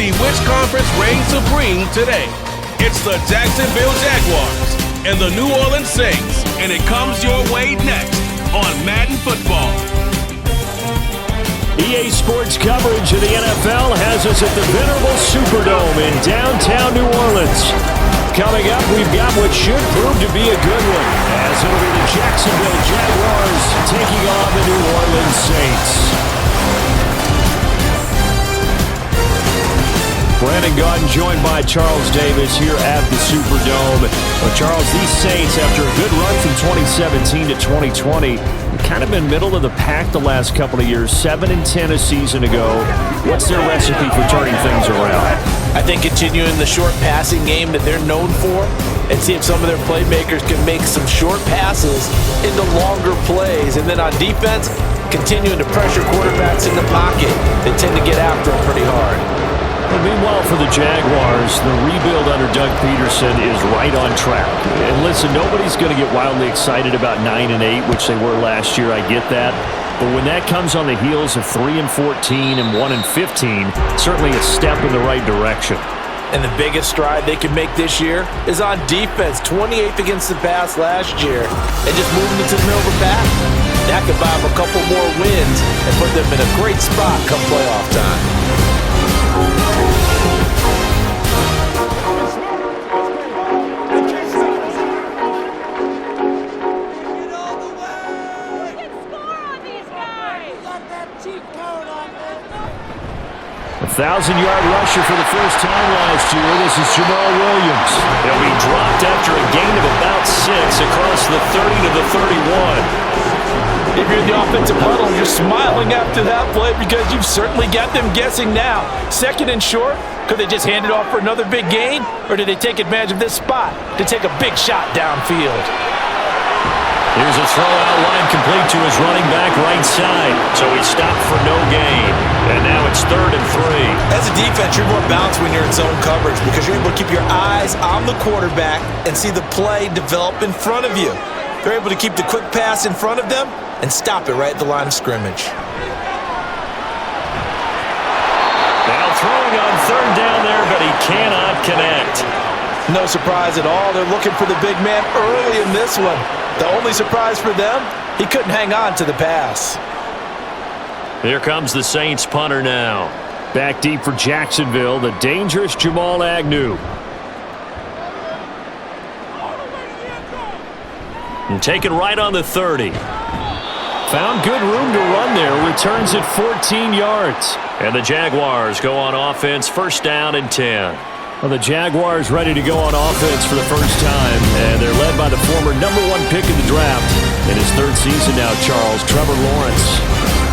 see which conference reigns supreme today. It's the Jacksonville Jaguars and the New Orleans Saints, and it comes your way next on Madden Football. EA Sports coverage of the NFL has us at the venerable Superdome in downtown New Orleans. Coming up, we've got what should prove to be a good one, as it'll be the Jacksonville Jaguars taking on the New Orleans Saints. Brandon Gaudin joined by Charles Davis here at the Superdome. Well, Charles, these Saints, after a good run from 2017 to 2020, kind of been middle of the pack the last couple of years, 7-10 a season ago. What's their recipe for turning things around? I think continuing the short passing game that they're known for and see if some of their playmakers can make some short passes into longer plays. And then on defense, continuing to pressure quarterbacks in the pocket. They tend to get after them pretty hard. Well, meanwhile, for the Jaguars, the rebuild under Doug Peterson is right on track. And listen, nobody's going to get wildly excited about 9-8, which they were last year. I get that. But when that comes on the heels of 3-14 and 1-15, certainly a step in the right direction. And the biggest stride they can make this year is on defense. 28th against the pass last year. And just moving into the middle of the pack, that could buy them a couple more wins and put them in a great spot come playoff time. A 1,000-yard rusher for the first time last year. This is Jamal Williams. He'll be dropped after a gain of about 6 across the 30 to the 31. If you're in the offensive huddle, you're smiling after that play because you've certainly got them guessing now. Second and short, could they just hand it off for another big gain? Or did they take advantage of this spot to take a big shot downfield? Here's a throw out line complete to his running back right side. So he stopped for no gain. And now it's 3rd and 3. As a defense, you're more balanced when you're in zone coverage because you're able to keep your eyes on the quarterback and see the play develop in front of you. They're able to keep the quick pass in front of them and stop it right at the line of scrimmage. Now throwing on 3rd down there, but he cannot connect. No surprise at all. They're looking for the big man early in this one. The only surprise for them, he couldn't hang on to the pass. Here comes the Saints punter now. Back deep for Jacksonville, the dangerous Jamal Agnew. And taken right on the 30. Found good room to run there. Returns at 14 yards. And the Jaguars go on offense, 1st down and 10. Well, the Jaguars ready to go on offense for the first time, and they're led by the former #1 pick in the draft. In his 3rd season now, Charles, Trevor Lawrence.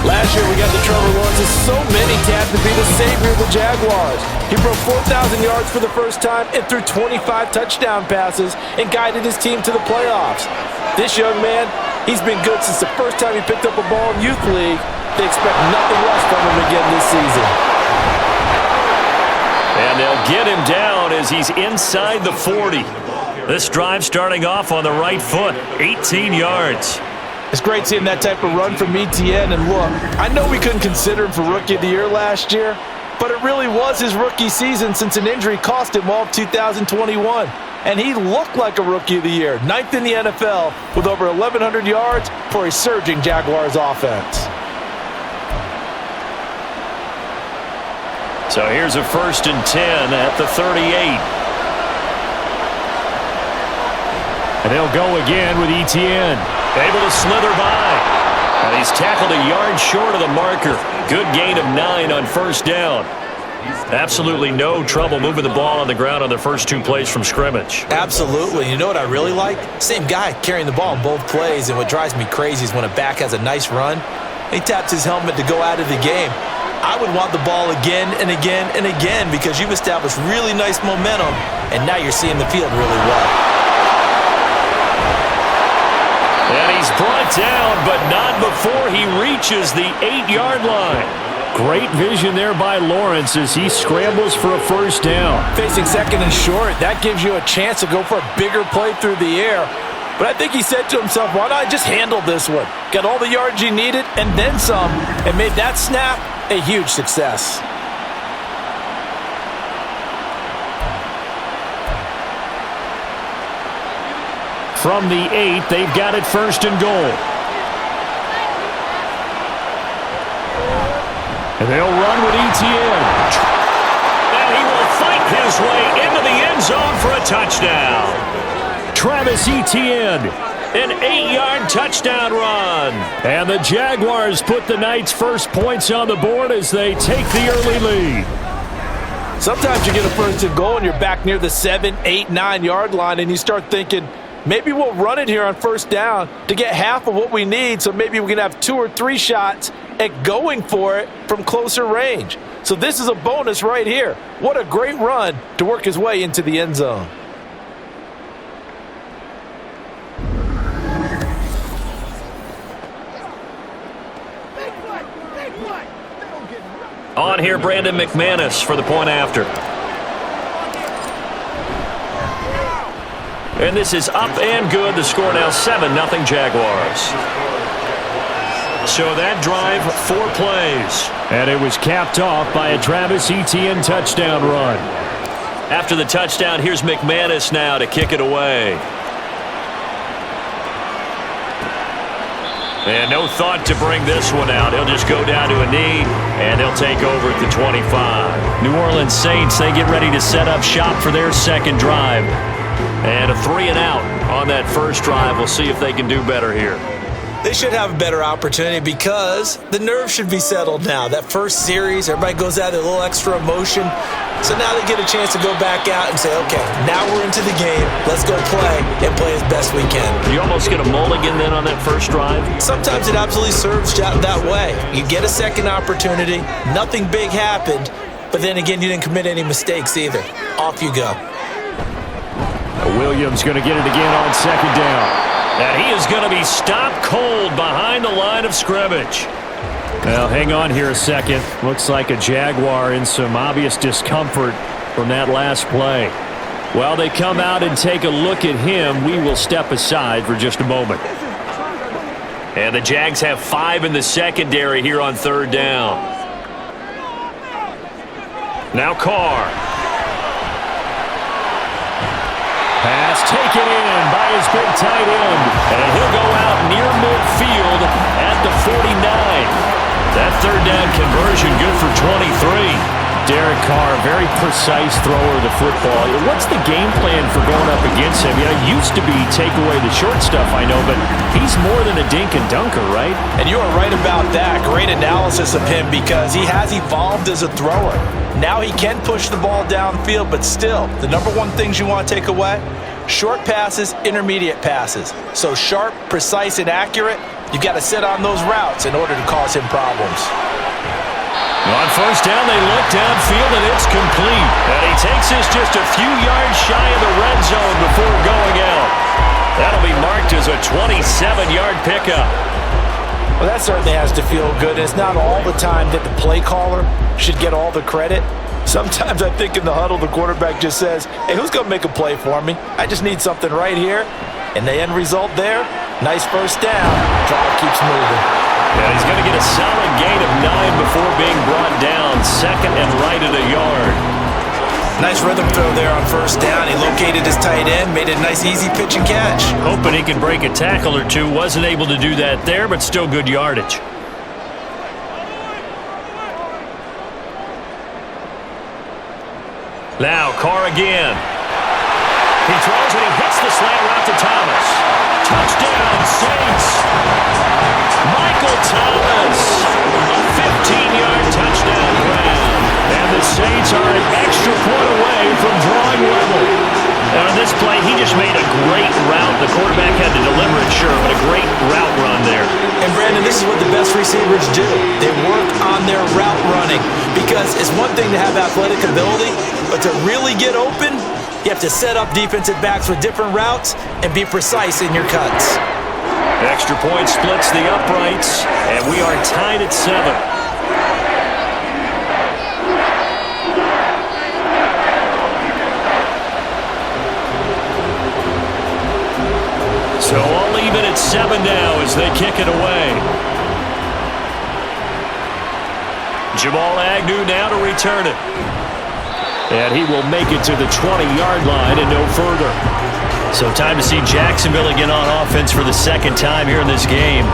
Last year we got the Trevor Lawrence. So many tapped to be the savior of the Jaguars. He broke 4,000 yards for the first time and threw 25 touchdown passes and guided his team to the playoffs. This young man, he's been good since the first time he picked up a ball in Youth League. They expect nothing less from him again this season. And they'll get him down as he's inside the 40. This drive starting off on the right foot, 18 yards. It's great seeing that type of run from ETN. And look, I know we couldn't consider him for Rookie of the Year last year, but it really was his rookie season since an injury cost him all of 2021. And he looked like a Rookie of the Year, 9th in the NFL with over 1,100 yards for a surging Jaguars offense. So here's a 1st and 10 at the 38. And they'll go again with ETN. Able to slither by. And he's tackled a yard short of the marker. Good gain of 9 on 1st down. Absolutely no trouble moving the ball on the ground on the first 2 plays from scrimmage. Absolutely. You know what I really like? Same guy carrying the ball in both plays. And what drives me crazy is when a back has a nice run, he taps his helmet to go out of the game. I would want the ball again and again and again because you've established really nice momentum, and now you're seeing the field really well. And he's brought down, but not before he reaches the 8-yard line. Great vision there by Lawrence as he scrambles for a 1st down. Facing 2nd and short, that gives you a chance to go for a bigger play through the air. But I think he said to himself, why not just handle this one? Got all the yards you needed and then some, and made that snap a huge success. From the 8, they've got it first and goal. And they'll run with Etienne. And he will fight his way into the end zone for a touchdown. Travis Etienne, an 8-yard touchdown run. And the Jaguars put the night's first points on the board as they take the early lead. Sometimes you get a first and goal and you're back near the 7, 8, 9-yard line and you start thinking, maybe we'll run it here on first down to get half of what we need, so maybe we can have 2 or 3 shots at going for it from closer range. So this is a bonus right here. What a great run to work his way into the end zone. On here, Brandon McManus for the point after. And this is up and good. The score now 7-0 Jaguars. So that drive, 4 plays. And it was capped off by a Travis Etienne touchdown run. After the touchdown, here's McManus now to kick it away. And no thought to bring this one out. He'll just go down to a knee, and they'll take over at the 25. New Orleans Saints, they get ready to set up shop for their second drive. And a 3-and-out on that first drive. We'll see if they can do better here. They should have a better opportunity because the nerves should be settled now. That first series, everybody goes out with a little extra emotion. So now they get a chance to go back out and say, okay, now we're into the game. Let's go play and play as best we can. You almost get a mulligan then on that first drive? Sometimes it absolutely serves that way. You get a second opportunity. Nothing big happened. But then again, you didn't commit any mistakes either. Off you go. Williams going to get it again on second down. And he is going to be stopped cold behind the line of scrimmage. Well, hang on here a second. Looks like a Jaguar in some obvious discomfort from that last play. While they come out and take a look at him, we will step aside for just a moment. And the Jags have 5 in the secondary here on third down. Now Carr. Pass taken in by his big tight end. And he'll go out near midfield at the 49. That third down conversion good for 23. Derek Carr, very precise thrower of the football. What's the game plan for going up against him? You know, it used to be take away the short stuff, I know, but he's more than a dink and dunker, right? And you are right about that. Great analysis of him because he has evolved as a thrower. Now he can push the ball downfield, but still, the number one things you want to take away, short passes, intermediate passes. So sharp, precise, and accurate, you've got to sit on those routes in order to cause him problems. On first down, they look downfield, and it's complete. And he takes this just a few yards shy of the red zone before going out. That'll be marked as a 27-yard pickup. Well, that certainly has to feel good. It's not all the time that the play caller should get all the credit. Sometimes I think in the huddle, the quarterback just says, hey, who's going to make a play for me? I just need something right here. And the end result there, nice first down. Drive keeps moving. And he's going to get a solid gain of 9 before being brought down. Second and right at a yard. Nice rhythm throw there on first down. He located his tight end, made a nice easy pitch and catch. Hoping he can break a tackle or two. Wasn't able to do that there, but still good yardage. Now Carr again. He throws and he hits the slant route to Thomas. Touchdown, Saints. Michael Thomas. A 15-yard touchdown grab. And the Saints are an extra point away from drawing level. And on this play, he just made a great route. The quarterback had to deliver it, sure, but a great route run there. And, Brandon, this is what the best receivers do. They work on their route running because it's one thing to have athletic ability, but to really get open, you have to set up defensive backs with different routes and be precise in your cuts. Extra point splits the uprights, and we are tied at 7. So I'll leave it at 7 now as they kick it away. Jamal Agnew now to return it. And he will make it to the 20-yard line and no further. So time to see Jacksonville again on offense for the second time here in this game.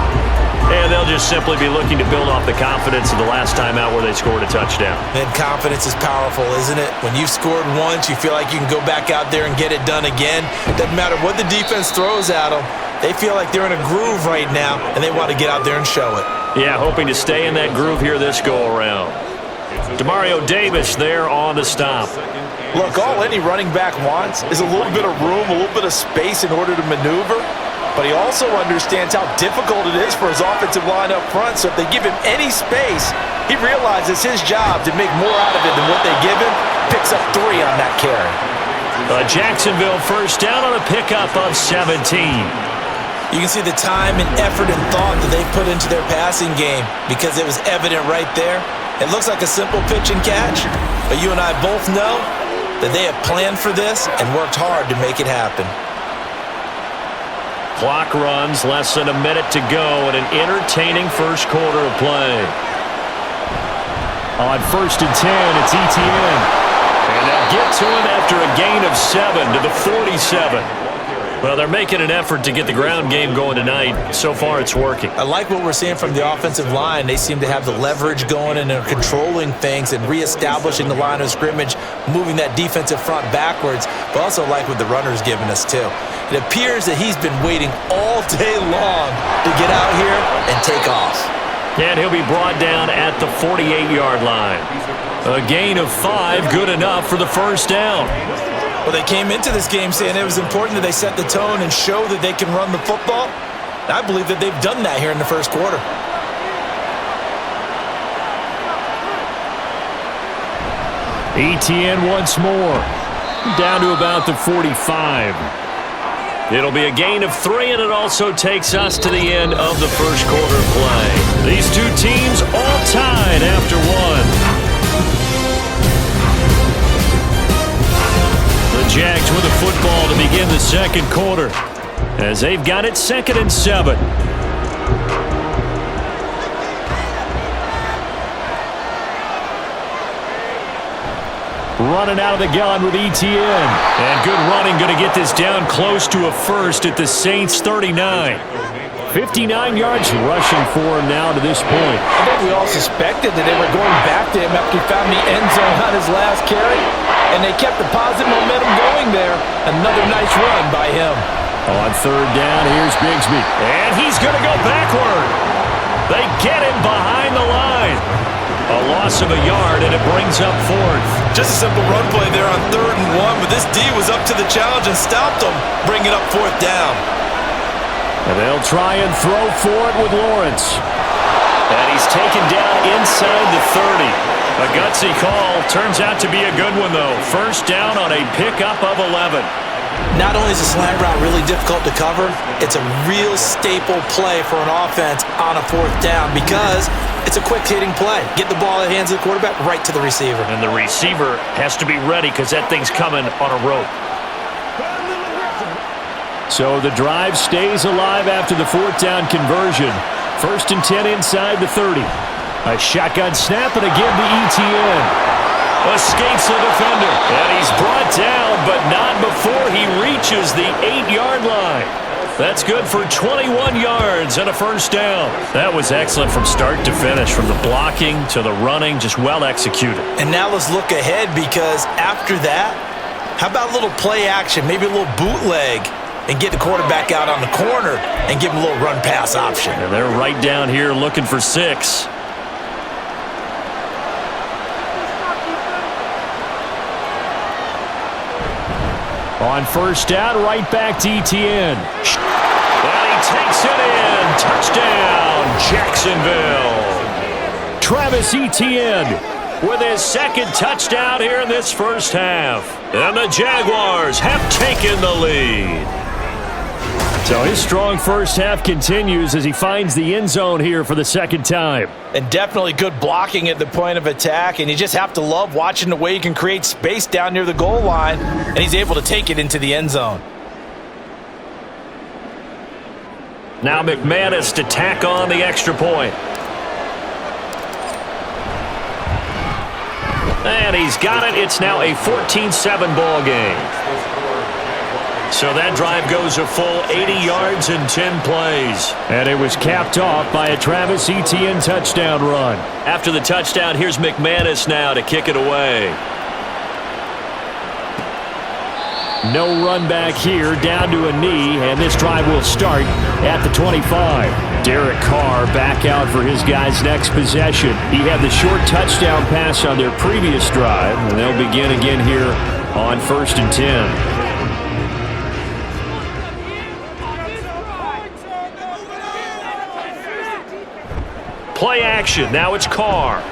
And they'll just simply be looking to build off the confidence of the last time out where they scored a touchdown. And confidence is powerful, isn't it? When you've scored once, you feel like you can go back out there and get it done again. Doesn't matter what the defense throws at them. They feel like they're in a groove right now, and they want to get out there and show it. Yeah, hoping to stay in that groove here this go-around. Demario Davis there on the stop. Look, all any running back wants is a little bit of room, a little bit of space in order to maneuver. But he also understands how difficult it is for his offensive line up front. So if they give him any space, he realizes his job to make more out of it than what they give him. Picks up 3 on that carry. A Jacksonville first down on a pickup of 17. You can see the time and effort and thought that they put into their passing game because it was evident right there. It looks like a simple pitch and catch, but you and I both know that they have planned for this and worked hard to make it happen. Clock runs, less than a minute to go in an entertaining first quarter of play. On 1st and 10, it's Etienne. And they'll get to him after a gain of 7 to the 47. Well, they're making an effort to get the ground game going tonight. So far, it's working. I like what we're seeing from the offensive line. They seem to have the leverage going and are controlling things and reestablishing the line of scrimmage, moving that defensive front backwards, but also like what the runner's giving us, too. It appears that he's been waiting all day long to get out here and take off. And he'll be brought down at the 48-yard line. A gain of 5, good enough for the first down. Well, they came into this game saying it was important that they set the tone and show that they can run the football. I believe that they've done that here in the first quarter. Etienne once more. Down to about the 45. It'll be a gain of 3, and it also takes us to the end of the first quarter play. These two teams all tied after 1. The Jags with the football to begin the second quarter as they've got it 2nd and 7. Running out of the gun with Etienne. And good running, going to get this down close to a first at the Saints' 39. 59 yards rushing for him now to this point. I think we all suspected that they were going back to him after he found the end zone on his last carry. And they kept the positive momentum going there. Another nice run by him. On 3rd down, here's Bigsby. And he's going to go backward. They get him behind the line. A loss of a yard, and it brings up 4th. Just a simple run play there on 3rd and 1, but this D was up to the challenge and stopped them, bringing up 4th down. And they'll try and throw for it with Lawrence. And he's taken down inside the 30. A gutsy call. Turns out to be a good one, though. First down on a pickup of 11. Not only is the slant route really difficult to cover, it's a real staple play for an offense on a 4th down because it's a quick-hitting play. Get the ball in the hands of the quarterback right to the receiver. And the receiver has to be ready because that thing's coming on a rope. So the drive stays alive after the 4th down conversion. 1st and 10 inside the 30. A shotgun snap and again to Etienne. Escapes the defender. And he's brought down, but not before he reaches the 8-yard line. That's good for 21 yards and a first down. That was excellent from start to finish, from the blocking to the running, just well executed. And now let's look ahead because after that, how about a little play action, maybe a little bootleg, and get the quarterback out on the corner and give him a little run-pass option. And they're right down here looking for 6. On 1st down, right back to Etienne. And he takes it in. Touchdown, Jacksonville. Travis Etienne with his 2nd touchdown here in this first half. And the Jaguars have taken the lead. So his strong first half continues as he finds the end zone here for the 2nd time. And definitely good blocking at the point of attack. And you just have to love watching the way he can create space down near the goal line. And he's able to take it into the end zone. Now McManus to tack on the extra point. And he's got it. It's now a 14-7 ball game. So that drive goes a full 80 yards in 10 plays. And it was capped off by a Travis Etienne touchdown run. After the touchdown, here's McManus now to kick it away. No run back here, down to a knee, and this drive will start at the 25. Derek Carr back out for his guys' next possession. He had the short touchdown pass on their previous drive, and they'll begin again here on 1st and 10. Play action. Now it's Carr.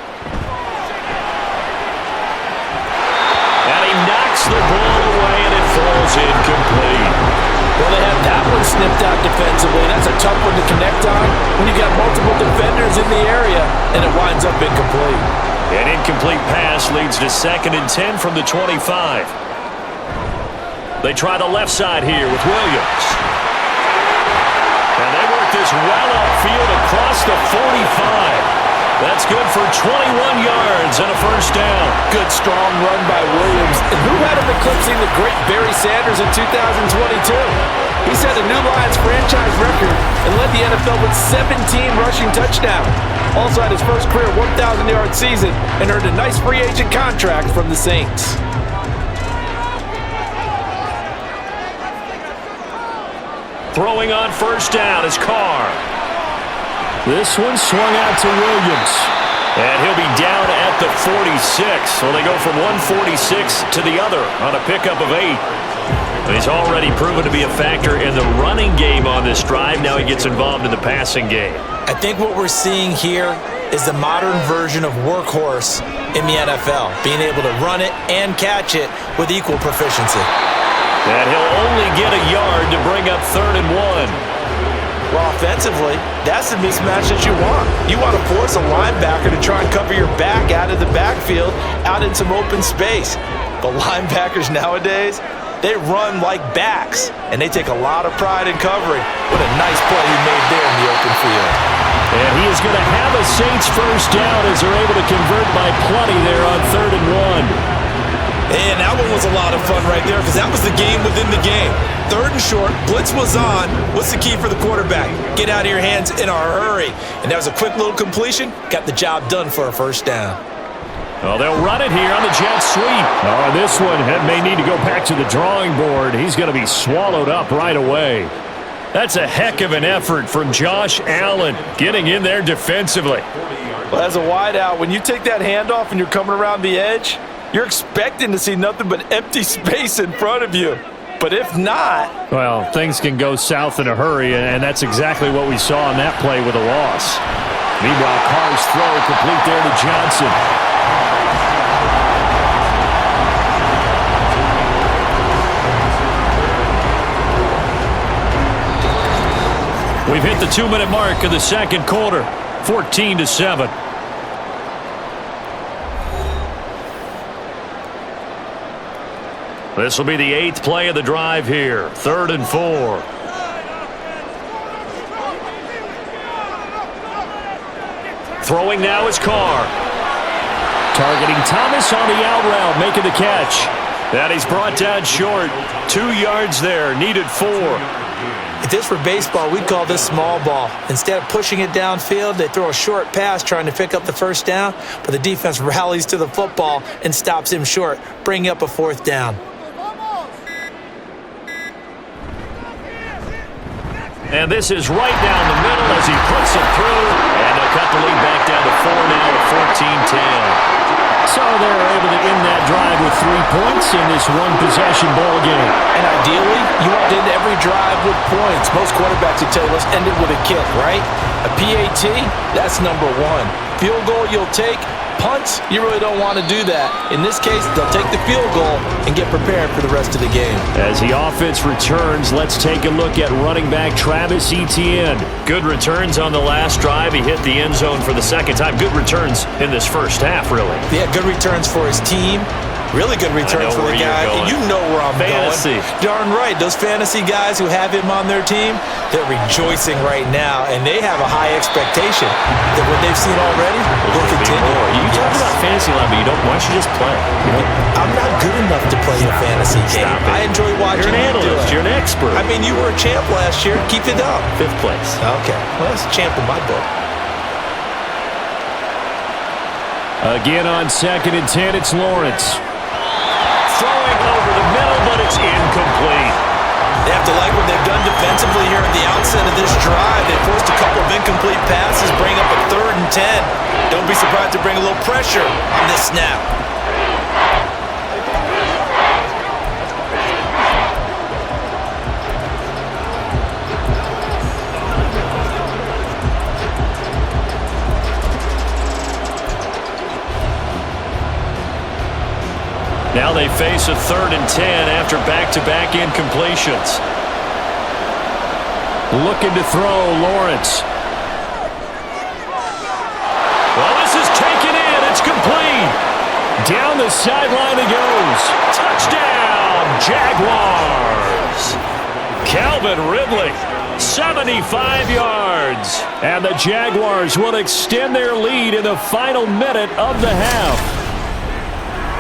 And he knocks the ball away, and it falls incomplete. Well, they had that one snipped out defensively. That's a tough one to connect on when you got multiple defenders in the area, and it winds up incomplete. An incomplete pass leads to 2nd and 10 from the 25. They try the left side here with Williams. And they work this well upfield across the 45. That's good for 21 yards and a first down. Good, strong run by Williams. And who had him eclipsing the great Barry Sanders in 2022? He set a new Lions franchise record and led the NFL with 17 rushing touchdowns. Also had his first career 1,000-yard season and earned a nice free agent contract from the Saints. Throwing on first down is Carr. This one swung out to Williams. And he'll be down at the 46. So they go from 146 to the other on a pickup of 8. And he's already proven to be a factor in the running game on this drive. Now he gets involved in the passing game. I think what we're seeing here is the modern version of workhorse in the NFL, being able to run it and catch it with equal proficiency. And he'll only get a yard to bring up 3rd and 1. Well, offensively, that's the mismatch that you want. You want to force a linebacker to try and cover your back out of the backfield, out in some open space. But linebackers nowadays, they run like backs, and they take a lot of pride in covering. What a nice play he made there in the open field. And he is going to have a Saints first down as they're able to convert by plenty there on 3rd and 1. And that one was a lot of fun right there because that was the game within the game. 3rd and short, blitz was on. What's the key for the quarterback? Get out of your hands in a hurry. And that was a quick little completion. Got the job done for a first down. Well, they'll run it here on the jet sweep. Oh, this one may need to go back to the drawing board. He's going to be swallowed up right away. That's a heck of an effort from Josh Allen getting in there defensively. Well, as a wideout, when you take that handoff and you're coming around the edge, you're expecting to see nothing but empty space in front of you. But if not... Well, things can go south in a hurry, and that's exactly what we saw on that play with a loss. Meanwhile, Carr's throw complete there to Johnson. We've hit the 2-minute mark of the second quarter, 14-7. This will be the 8th play of the drive here. 3rd and 4. Throwing now is Carr. Targeting Thomas on the out route, making the catch. And he's brought down short. 2 yards there, needed 4. If this were baseball, we'd call this small ball. Instead of pushing it downfield, they throw a short pass trying to pick up the first down, but the defense rallies to the football and stops him short, bringing up a 4th down. And this is right down the middle as he puts it through. And they'll cut the lead back down to 4 now at 14-10. So they're able to end that drive with 3 points in this one-possession ball game. And ideally, you want to end every drive with points. Most quarterbacks would tell you, let's end it with a kick, right? A PAT, that's number 1. Field goal you'll take. Punts, you really don't want to do that. In this case, they'll take the field goal and get prepared for the rest of the game. As the offense returns, let's take a look at running back Travis Etienne. Good returns on the last drive. He hit the end zone for the 2nd time. Good returns in this first half, really. Yeah, good returns for his team. Really good returns for the guy. And you know where I'm fantasy. going. Darn right. Those fantasy guys who have him on their team, They're rejoicing right now, and they have a high expectation that what they've seen already will continue. You talk about fantasy line, but you don't. Why don't you just play? You know? I'm not good enough to play a fantasy game. I enjoy watching You're an you do analyst. it. You're an expert. I mean, you were a champ last year. Keep it up. 5th place. Okay. Well, that's a champ in my book. Again on 2nd and 10, it's Lawrence. Throwing over the middle, but it's incomplete. They have to like what they've done defensively here at the outset of this drive. They forced a couple of incomplete passes, bring up a 3rd and 10. Don't be surprised to bring a little pressure on this snap. Now they face a 3rd and 10 after back-to-back incompletions. Looking to throw, Lawrence. Well, this is taken in. It's complete. Down the sideline it goes. Touchdown, Jaguars. Calvin Ridley, 75 yards. And the Jaguars will extend their lead in the final minute of the half.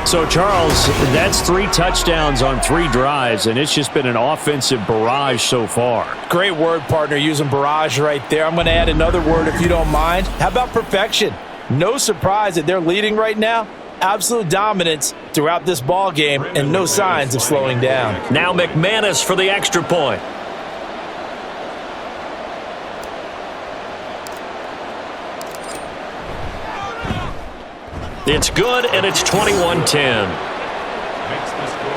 So, Charles, that's 3 touchdowns on 3 drives, and it's just been an offensive barrage so far. Great word, partner, using barrage right there. I'm going to add another word if you don't mind. How about perfection? No surprise that they're leading right now. Absolute dominance throughout this ball game and no signs of slowing down. Now McManus for the extra point. It's good, and it's 21-10.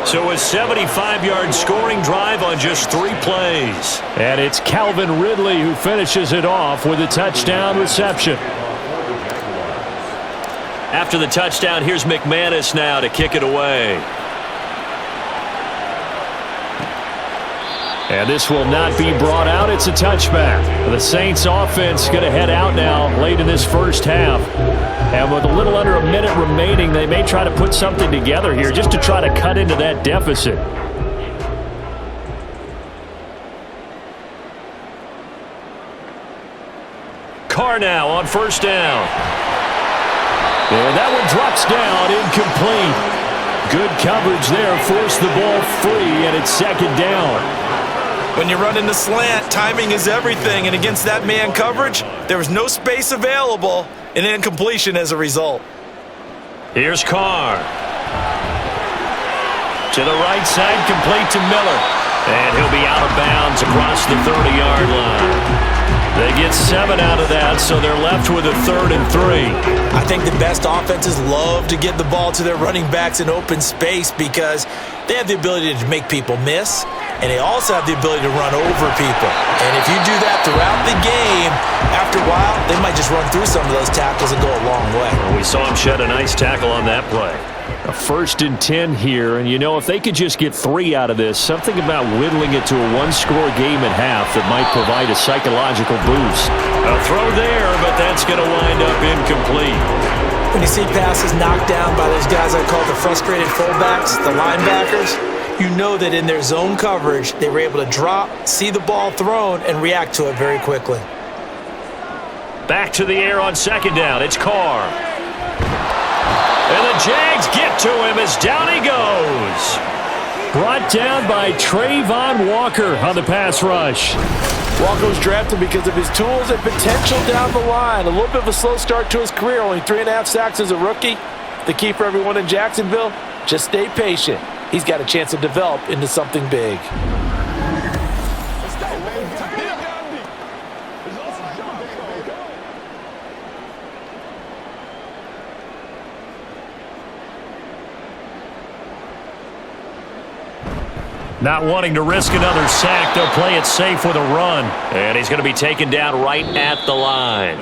So a 75-yard scoring drive on just 3 plays. And it's Calvin Ridley who finishes it off with a touchdown reception. After the touchdown, here's McManus now to kick it away. And this will not be brought out. It's a touchback. The Saints offense going to head out now late in this first half. And with a little under a minute remaining, they may try to put something together here just to try to cut into that deficit. Carr now on 1st down. And that one drops down, incomplete. Good coverage there, forced the ball free, and it's 2nd down. When you're running the slant, timing is everything, and against that man coverage, there was no space available, and incompletion as a result. Here's Carr. To the right side, complete to Miller. And he'll be out of bounds across the 30-yard line. They get 7 out of that, so they're left with a 3rd and 3. I think the best offenses love to get the ball to their running backs in open space because they have the ability to make people miss, and they also have the ability to run over people. And if you do that throughout the game, after a while, they might just run through some of those tackles and go a long way. Well, we saw him shed a nice tackle on that play. A 1st and 10 here, and you know, if they could just get 3 out of this, something about whittling it to a 1-score game at half that might provide a psychological boost. A throw there, but that's going to wind up incomplete. When you see passes knocked down by those guys I call the frustrated fullbacks, the linebackers, you know that in their zone coverage, they were able to drop, see the ball thrown, and react to it very quickly. Back to the air on 2nd down. It's Carr. And the Jags get to him as down he goes. Brought down by Trayvon Walker on the pass rush. Walker was drafted because of his tools and potential down the line. A little bit of a slow start to his career, only 3.5 sacks as a rookie. The key for everyone in Jacksonville, just stay patient. He's got a chance to develop into something big. Not wanting to risk another sack, they'll play it safe with a run. And he's going to be taken down right at the line.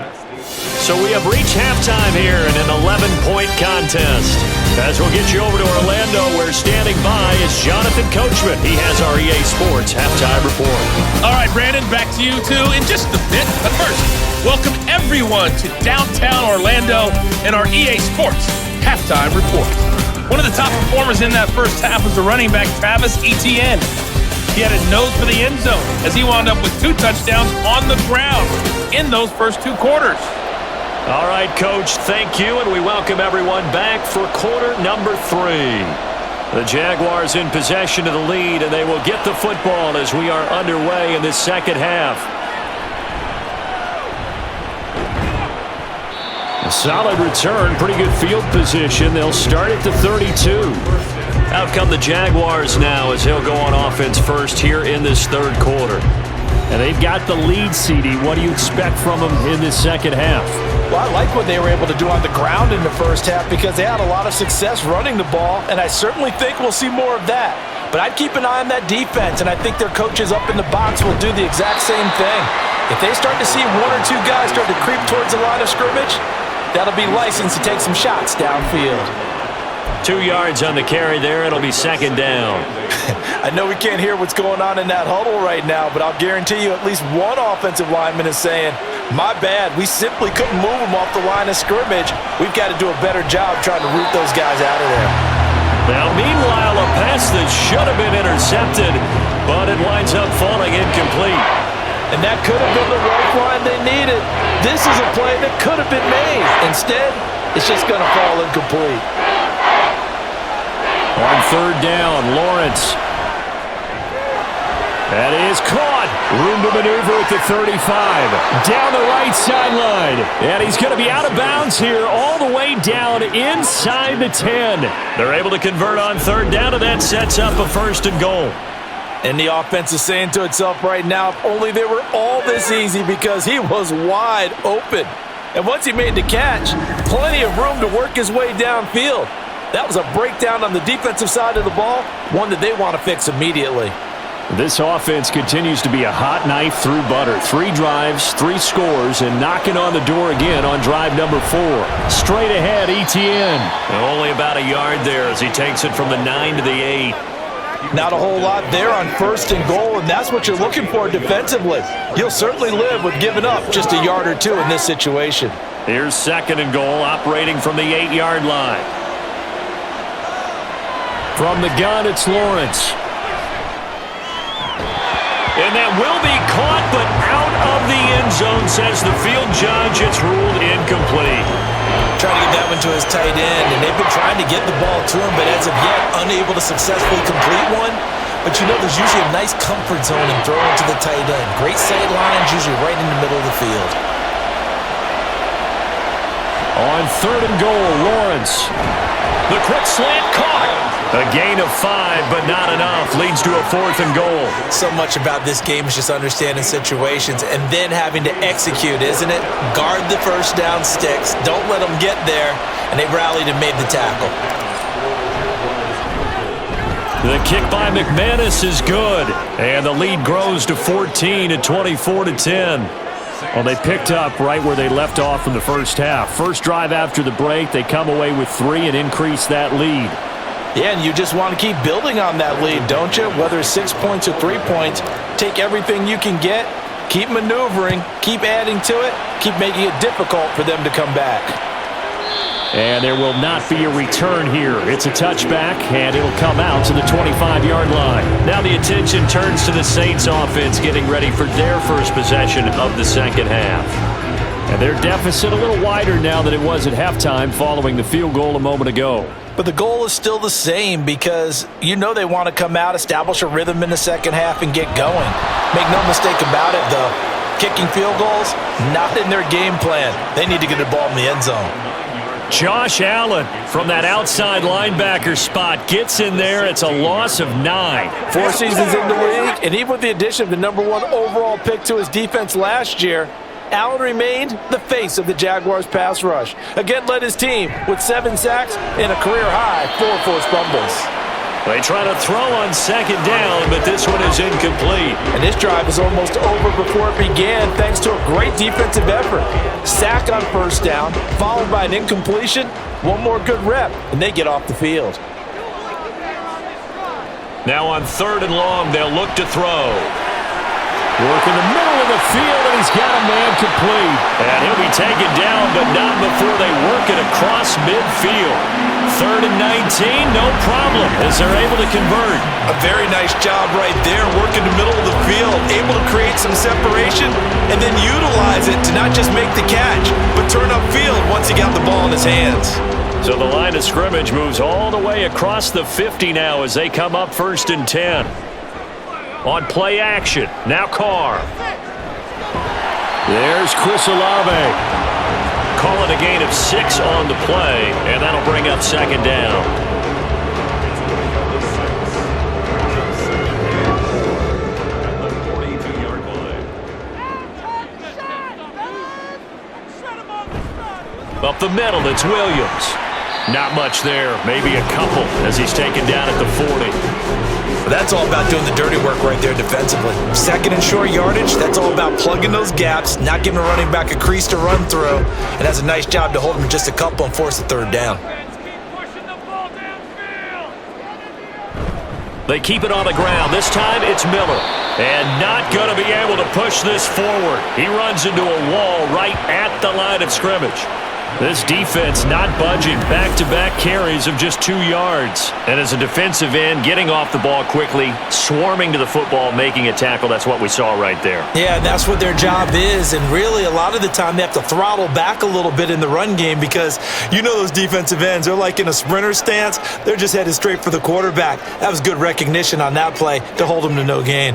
So we have reached halftime here in an 11-point contest. As we'll get you over to Orlando, where standing by is Jonathan Coachman. He has our EA Sports Halftime Report. All right, Brandon, back to you two in just a bit. But first, welcome everyone to downtown Orlando and our EA Sports Halftime Report. One of the top performers in that first half was the running back Travis Etienne. He had it nose for the end zone as he wound up with 2 touchdowns on the ground in those first 2 quarters. All right, Coach, thank you, and we welcome everyone back for quarter number 3. The Jaguars in possession of the lead, and they will get the football as we are underway in this second half. A solid return, pretty good field position. They'll start at the 32. Out come the Jaguars now as he'll go on offense first here in this third quarter. And they've got the lead, CD. What do you expect from them in this second half? Well, I like what they were able to do on the ground in the first half because they had a lot of success running the ball, and I certainly think we'll see more of that. But I'd keep an eye on that defense, and I think their coaches up in the box will do the exact same thing. If they start to see 1 or 2 guys start to creep towards the line of scrimmage, that'll be license to take some shots downfield. 2 yards on the carry there. It'll be second down. I know we can't hear what's going on in that huddle right now, but I'll guarantee you at least one offensive lineman is saying, my bad, we simply couldn't move them off the line of scrimmage. We've got to do a better job trying to root those guys out of there. Now, meanwhile, a pass that should have been intercepted, but it winds up falling incomplete. And that could have been the lifeline they needed. This is a play that could have been made. Instead, it's just going to fall incomplete. On third down, Lawrence. That is caught. Room to maneuver at the 35. Down the right sideline. And he's going to be out of bounds here all the way down inside the 10. They're able to convert on third down, and that sets up a first and goal. And the offense is saying to itself right now, if only they were all this easy because he was wide open. And once he made the catch, plenty of room to work his way downfield. That was a breakdown on the defensive side of the ball, one that they want to fix immediately. This offense continues to be a hot knife through butter. 3 drives, 3 scores, and knocking on the door again on drive number 4. Straight ahead, Etienne. Only about a yard there as he takes it from the 9 to the 8. Not a whole lot there on first and goal, and that's what you're looking for defensively. You'll certainly live with giving up just a yard or 2 in this situation. Here's second and goal, operating from the 8-yard line. From the gun, it's Lawrence. And that will be caught, but out of the end zone, says the field judge. It's ruled incomplete. Trying to get that one to his tight end, and they've been trying to get the ball to him, but as of yet, unable to successfully complete one. But you know, there's usually a nice comfort zone in throwing to the tight end. Great sight lines, usually right in the middle of the field. On third and goal, Lawrence. The quick slant caught. A gain of 5, but not enough. Leads to a fourth and goal. So much about this game is just understanding situations and then having to execute, isn't it? Guard the first down sticks. Don't let them get there. And they rallied and made the tackle. The kick by McManus is good. And the lead grows to 14 at 24-10. Well, they picked up right where they left off in the first half. First drive after the break, they come away with 3 and increase that lead. Yeah, and you just want to keep building on that lead, don't you? Whether it's 6 points or 3 points, take everything you can get, keep maneuvering, keep adding to it, keep making it difficult for them to come back. And there will not be a return here. It's a touchback, and it'll come out to the 25-yard line. Now the attention turns to the Saints offense getting ready for their first possession of the second half. And their deficit a little wider now than it was at halftime following the field goal a moment ago. But the goal is still the same because you know they want to come out, establish a rhythm in the second half, and get going. Make no mistake about it, though. Kicking field goals, not in their game plan. They need to get the ball in the end zone. Josh Allen from that outside linebacker spot gets in there. It's a loss of 9. 4 seasons in the league, and even with the addition of the number 1 overall pick to his defense last year, Allen remained the face of the Jaguars' pass rush. Again, led his team with 7 sacks and a career-high 4 forced fumbles. They try to throw on second down, but this one is incomplete. And this drive is almost over before it began thanks to a great defensive effort. Sack on first down, followed by an incompletion. One more good rep, and they get off the field. Now on third and long, they'll look to throw. Work in the middle of the field, and he's got a man complete. And he'll be taken down, but not before they work it across midfield. 3rd and 19, no problem, as they're able to convert. A very nice job right there, working the middle of the field, able to create some separation, and then utilize it to not just make the catch, but turn upfield once he got the ball in his hands. So the line of scrimmage moves all the way across the 50 now as they come up 1st and 10. On play action, now Carr. There's Chris Olave. Call it a gain of 6 on the play, and that'll bring up 2nd down. Up the middle, it's Williams. Not much there, maybe a couple as he's taken down at the 40. That's all about doing the dirty work right there defensively. 2nd and short yardage, that's all about plugging those gaps, not giving a running back a crease to run through, and has a nice job to hold him just a couple and force the 3rd down. They keep it on the ground. This time it's Miller. And not going to be able to push this forward. He runs into a wall right at the line of scrimmage. This defense not budging. Back-to-back carries of just 2 yards. And as a defensive end, getting off the ball quickly, swarming to the football, making a tackle. That's what we saw right there. Yeah, that's what their job is. And really, a lot of the time, they have to throttle back a little bit in the run game because you know those defensive ends, they're like in a sprinter stance. They're just headed straight for the quarterback. That was good recognition on that play to hold them to no gain.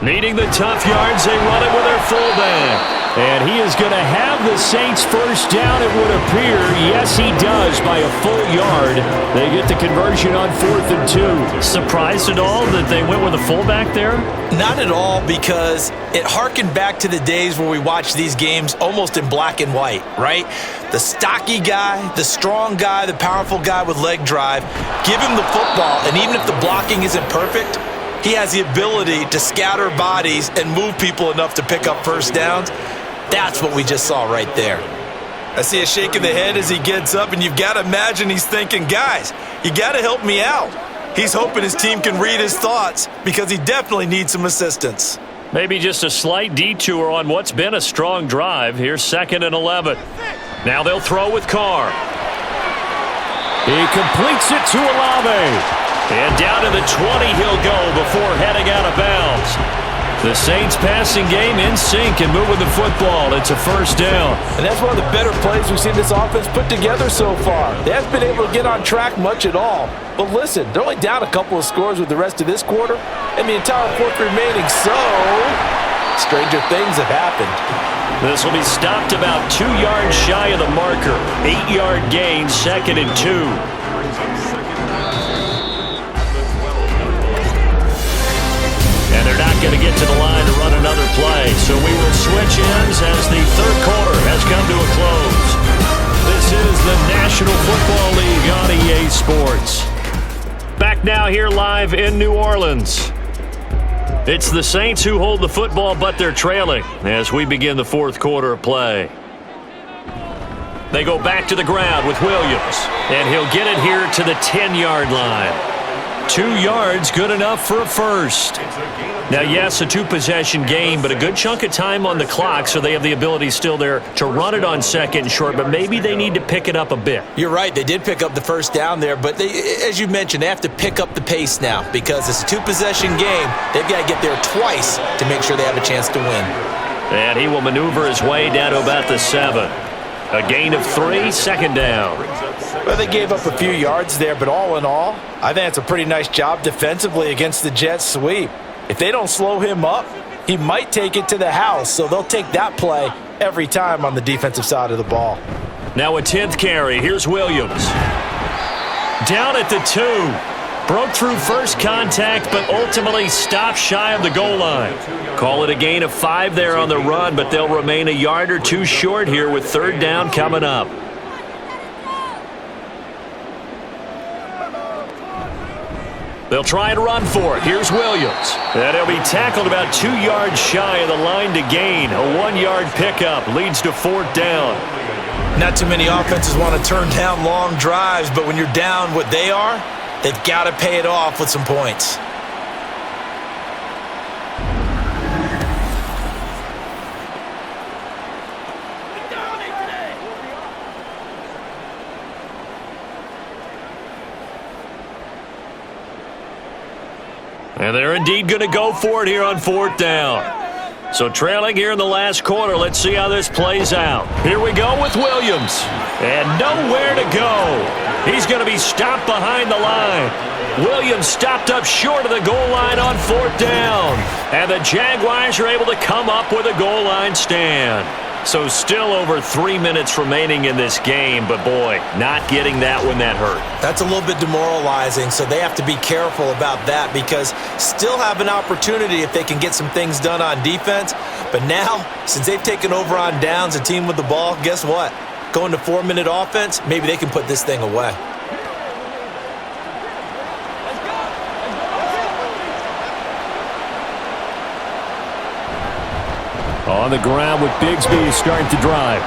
Needing the tough yards, they run it with their fullback. And he is going to have the Saints 1st down, it would appear. Yes, he does, by a full yard. They get the conversion on 4th and 2. Surprised at all that they went with a fullback there? Not at all, because it harkened back to the days where we watched these games almost in black and white, right? The stocky guy, the strong guy, the powerful guy with leg drive. Give him the football, and even if the blocking isn't perfect, he has the ability to scatter bodies and move people enough to pick up 1st downs. That's what we just saw right there. I see a shake of the head as he gets up, and you've got to imagine he's thinking, guys, you got to help me out. He's hoping his team can read his thoughts because he definitely needs some assistance. Maybe just a slight detour on what's been a strong drive. Here's 2nd and 11. Now they'll throw with Carr. He completes it to Olave. And down to the 20 he'll go before heading out of bounds. The Saints passing game in sync and moving the football. It's a 1st down. And that's one of the better plays we've seen this offense put together so far. They haven't been able to get on track much at all. But listen, they're only down a couple of scores with the rest of this quarter, and the entire 4th remaining, so stranger things have happened. This will be stopped about 2 yards shy of the marker. 8-yard gain, 2nd and 2. And they're not going to get to the line to run another play. So we will switch ends as the 3rd quarter has come to a close. This is the National Football League on EA Sports. Back now here live in New Orleans. It's the Saints who hold the football, but they're trailing as we begin the 4th quarter of play. They go back to the ground with Williams, and he'll get it here to the 10-yard line. 2 yards, good enough for a 1st. Now, yes, a 2-possession game, but a good chunk of time on the clock, so they have the ability still there to run it on 2nd and short, but maybe they need to pick it up a bit. You're right. They did pick up the 1st down there, but as you mentioned, they have to pick up the pace now because it's a 2-possession game. They've got to get there twice to make sure they have a chance to win. And he will maneuver his way down to about the 7. A gain of 3, 2nd down. Well, they gave up a few yards there, but all in all, I think it's a pretty nice job defensively against the Jets sweep. If they don't slow him up, he might take it to the house, so they'll take that play every time on the defensive side of the ball. Now a 10th carry. Here's Williams. Down at the 2. Broke through first contact, but ultimately stopped shy of the goal line. Call it a gain of 5 there on the run, but they'll remain a yard or 2 short here with 3rd down coming up. They'll try and run for it. Here's Williams. And he'll be tackled about 2 yards shy of the line to gain. A 1-yard pickup leads to 4th down. Not too many offenses want to turn down long drives, but when you're down what they are, they've got to pay it off with some points. And they're indeed going to go for it here on 4th down. So trailing here in the last quarter, let's see how this plays out. Here we go with Williams. And nowhere to go. He's going to be stopped behind the line. Williams stopped up short of the goal line on 4th down. And the Jaguars are able to come up with a goal line stand. So still over 3 minutes remaining in this game, but boy, not getting that when that hurt. That's a little bit demoralizing, so they have to be careful about that because still have an opportunity if they can get some things done on defense. But now, since they've taken over on downs, a team with the ball, guess what? Going to 4-minute offense, maybe they can put this thing away. On the ground with Bigsby starting to drive.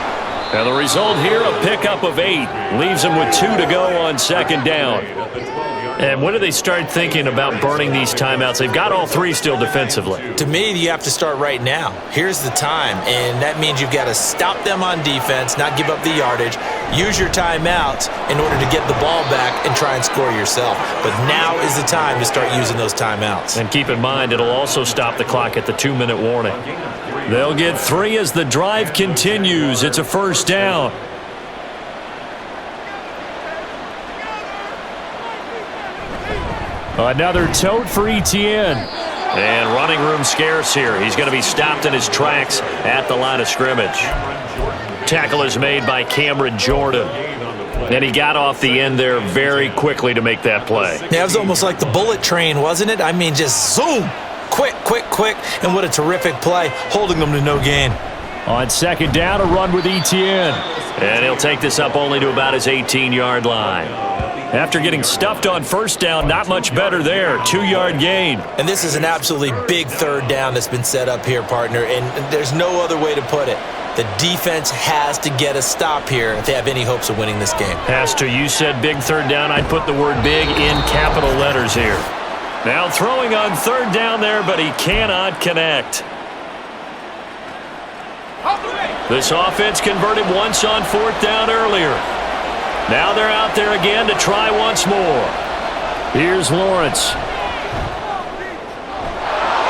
And the result here, a pickup of 8. Leaves them with 2 to go on 2nd down. And when do they start thinking about burning these timeouts? They've got all 3 still defensively. To me, you have to start right now. Here's the time, and that means you've got to stop them on defense, not give up the yardage, use your timeouts in order to get the ball back and try and score yourself. But now is the time to start using those timeouts. And keep in mind, it'll also stop the clock at the 2-minute warning. They'll get 3 as the drive continues. It's a 1st down. Another tote for Etienne. And running room scarce here. He's going to be stopped in his tracks at the line of scrimmage. Tackle is made by Cameron Jordan. And he got off the end there very quickly to make that play. Yeah, it was almost like the bullet train, wasn't it? I mean, just zoom. Quick, quick, quick. And what a terrific play, holding them to no gain. On 2nd down, a run with Etienne. And he'll take this up only to about his 18-yard line. After getting stuffed on 1st down, not much better there. 2-yard gain. And this is an absolutely big 3rd down that's been set up here, partner. And there's no other way to put it. The defense has to get a stop here if they have any hopes of winning this game. Pastor, you said big 3rd down. I'd put the word big in capital letters here. Now throwing on 3rd down there, but he cannot connect. This offense converted once on 4th down earlier. Now they're out there again to try once more. Here's Lawrence.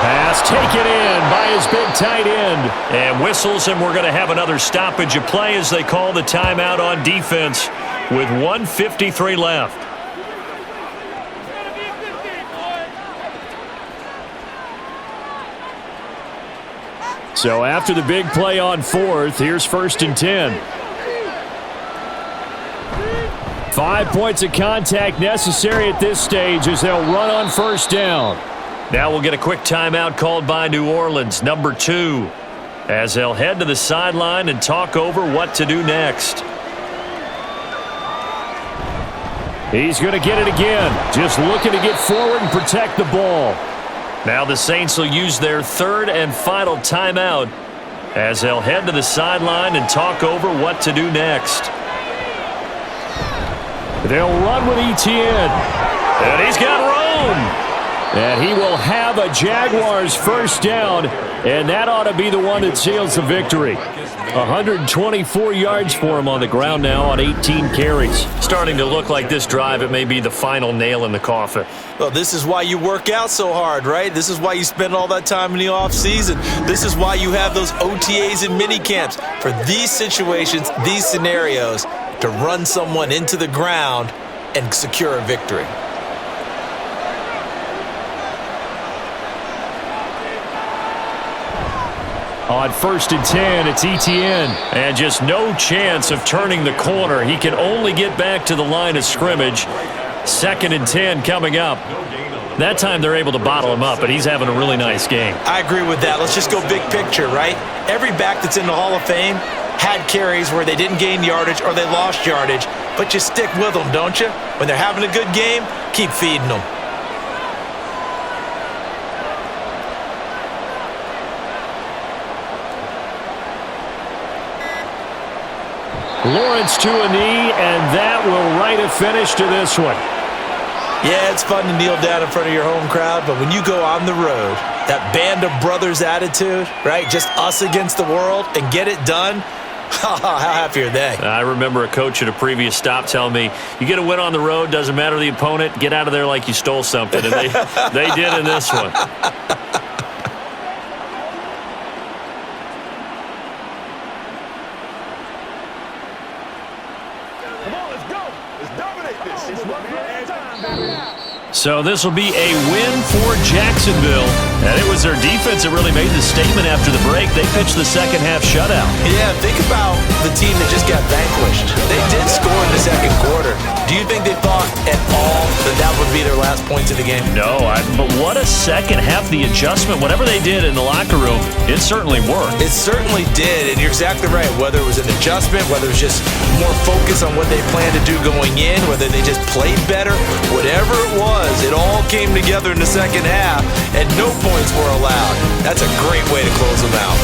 Pass taken in by his big tight end. And whistles, and we're going to have another stoppage of play as they call the timeout on defense with 1:53 left. So after the big play on 4th, here's 1st and 10. 5 points of contact necessary at this stage as they'll run on 1st down. Now we'll get a quick timeout called by New Orleans, number 2, as they'll head to the sideline and talk over what to do next. He's going to get it again, just looking to get forward and protect the ball. Now the Saints will use their 3rd and final timeout as they'll head to the sideline and talk over what to do next. They'll run with Etienne. And he's got room. And he will have a Jaguars 1st down, and that ought to be the one that seals the victory. 124 yards for him on the ground now on 18 carries. Starting to look like this drive, it may be the final nail in the coffin. Well, this is why you work out so hard, right? This is why you spend all that time in the offseason. This is why you have those OTAs and mini camps for these situations, these scenarios, to run someone into the ground and secure a victory. On 1st and 10, it's Etienne. And just no chance of turning the corner. He can only get back to the line of scrimmage. 2nd and 10 coming up. That time they're able to bottle him up, but he's having a really nice game. I agree with that. Let's just go big picture, right? Every back that's in the Hall of Fame had carries where they didn't gain yardage or they lost yardage, but you stick with them, don't you? When they're having a good game, keep feeding them. Lawrence to a knee, and that will write a finish to this one. Yeah, it's fun to kneel down in front of your home crowd, but when you go on the road, that band of brothers attitude, right? Just us against the world and get it done, How happy are they? I remember a coach at a previous stop telling me, you get a win on the road, doesn't matter the opponent, get out of there like you stole something. And they did in this one. So this will be a win for Jacksonville. And it was their defense that really made the statement after the break. They pitched the second half shutout. Yeah, think about the team that just got vanquished. They did score in the second quarter. Do you think they thought at all that that would be their last points of the game? No, but what a second half. The adjustment, whatever they did in the locker room, it certainly worked. It certainly did, and you're exactly right. Whether it was an adjustment, whether it was just more focus on what they planned to do going in, whether they just played better, whatever it was, it all came together in the second half, and no points were allowed. That's a great way to close them out.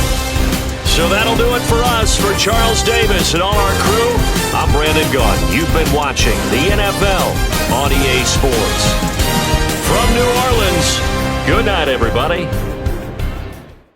So that'll do it for us. For Charles Davis and all our crew, I'm Brandon Gaudin. You've been watching the NFL on EA Sports. From New Orleans, good night, everybody.